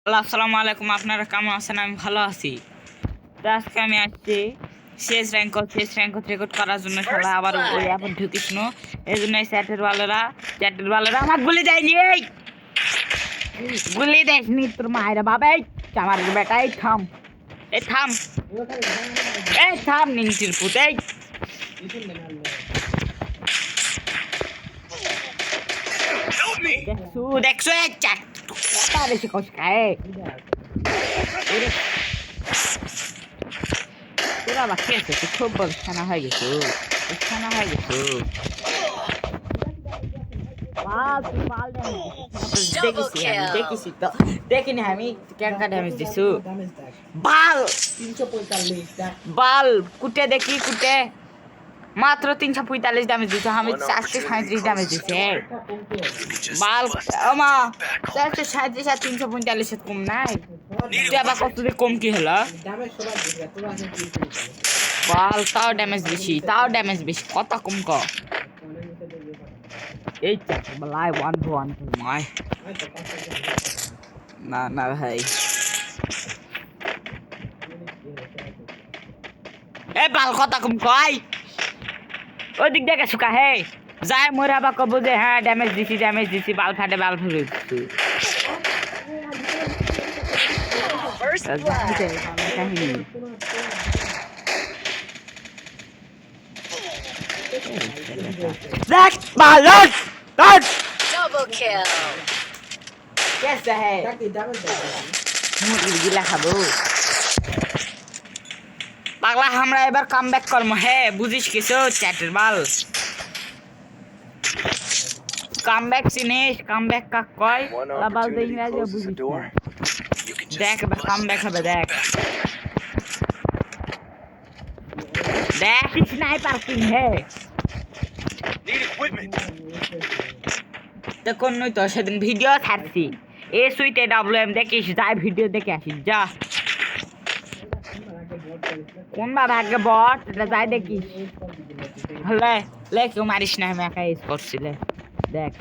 আসসালামু আলাইকুম, আপনারা কেমন আছেন? আমি ভালো আছি। তো আজকে আমি আসছি শেষ র্যাঙ্ক রেকর্ড করার জন্য। সবাই আবার ওই অ্যাপে ঢুকিস নো, এই জন্য এই চ্যাটের বালেরা আমার গুলি দেয়নি। এই গুলি দেয়নি তোর মায়েরা বাবা। এই আমার বেটা, এই থাম, এই থাম, এই থাম নিংটির পুত। এই দেখছো দেখছো, এই চাট কথা বেশি কষ্ট খায়। তোরা বাকি আছে, তুই খুব বড় ছানা হয়ে গেছো, ছানা হয়ে গেছো। দেখেছি তো, দেখিনি আমি কেনকা ড্যামেজ দিছু। বাল 345 বাল কুটে দেখি, কুটে মাত্র 345 ড্যামেজ দিছে। আমি 437 ড্যামেজ দিছে। বাল আমা 437 আর 345 কম নাই। তুই আবার কত কম কি হলো? বাল তাও ড্যামেজ বেশি, কত কম ক। এই চাকর বালাই 1v1 মাই না না ভাই। এ বাল কথা কম কয়, ওই দিক দেখে শুকা হে যায় মোর আবার কব যে হ্যাঁ ড্যামেজ দিছি বাল ফাটে দিছি। देख बालक देख डबल किल कैसे है मुर्गी गिला खाबो पागला। हमरा एबार কামব্যাক করব। হে বুঝিস কিছু চ্যাটের বাল? কামব্যাক চিনিস? কামব্যাক কাক কয়? বাল তো ইংরেজি বুঝিস না। দেখ এবার কামব্যাক হবে, দেখ দেখ স্নাইপার কিং হে দেখুন নই তো সেদিন ভিডিও ছাড়ছি। এ সুইটে ডাব্লিউএম দেখিস, যাই ভিডিও দেখে আসিস যা। কোন বাবা আগে বট এটা যাই দেখিস। হলে লে কেউ মারিস না, আমি একা ইউজ করছিলে। দেখ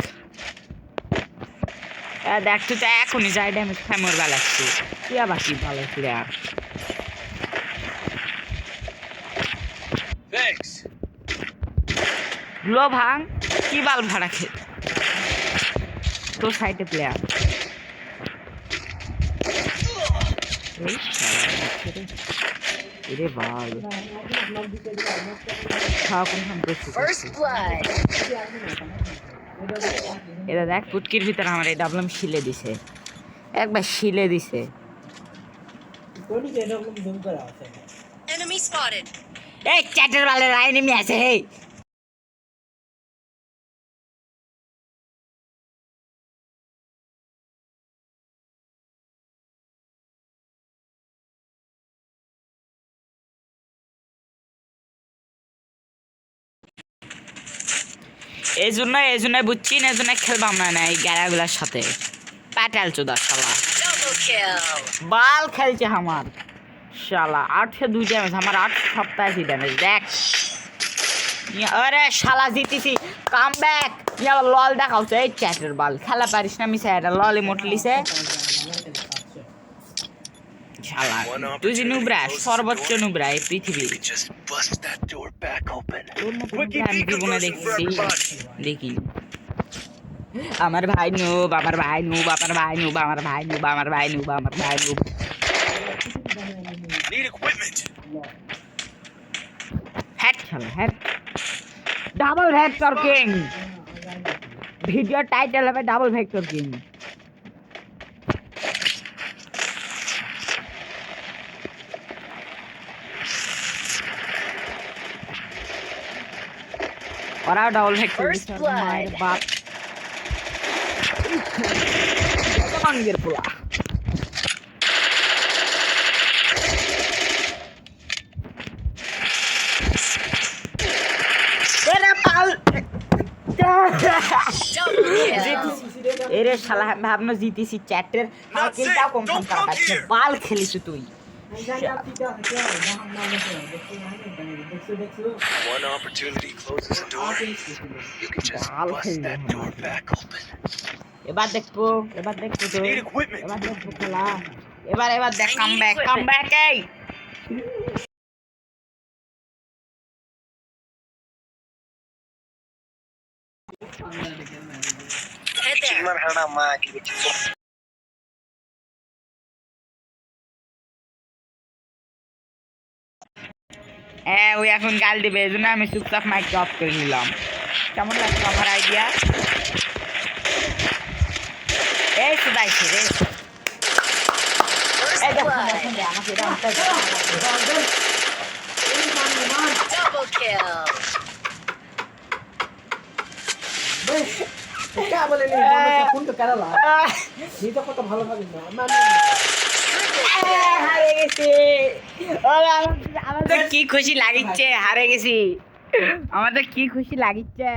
দেখ তুই তো এখনই যাই ড্যামেজ খাই মোর বেলাচ্ছি। তুই আবার কি ভালো প্লেয়ার। গ্লো ভাঙ কি বাল ভাড়া খেত তোর সাইডে প্লেয়ার। রে বাল এটা দেখ পুটকির ভিতরে আমার এই ডাবলাম শিলে দিছে, একবার শিলে দিছে। এই চ্যাটের বালের এনিমি আছে। হে এই জন্য বুঝছি না, এই জন্য খেলবাম না এই গ্যারাগুলার সাথে। প্যাটেল চোদা শালা বাল খেলছে আমার শালা। 802 ড্যামেজ, আমার 8 সপ্তাহে ড্যামেজ। দেখ আরে শালা জিতেছি, কামব্যাক লল দেখাচ্ছে। এই চ্যাটের বাল খেলা পারিস না মিশে, এটা লল ইমোট লিছে শালা। তুই যে নুবরা, সর্বোচ্চ নুবরা এই পৃথিবীর। তোর মতো আমি জীবনে দেখছি দেখি। আমার ভাই নুব, আমার ভাই নুব, আমার ভাই নুব, আমার ভাই নুব, আমার ভাই নুব, আমার ভাই নুব। হ্যাট শালা হ্যাট, double vector king. Video title হবে ডাবল ভেক্টর কিং। ওরাও ডাবল ভেক্টর মায়ের বাপ আঙ্গের পোলা। এরে শালা ভাবনা জিতেছি চ্যাটের কিলটাও কনফার্ম করা বাল খেলিস তুই। One opportunity closes a door. You can just bust that door back open. এবার দেখবো তো এবার দেখবো খেলা এবার দেখ কামব্যাক এই হ্যাঁ ওই এখন গাল দিবে এই জন্য আমি চুপচাপ মাইকটা অফ করে নিলাম কেমন লাগছে আমার আইডিয়া এই সুদাইছে রে এই দেখো আমাকে Double kill. হারে গেছি আমাদের কি খুশি লাগিচ্ছে হারে গেছি আমাদের কি খুশি লাগিচ্ছে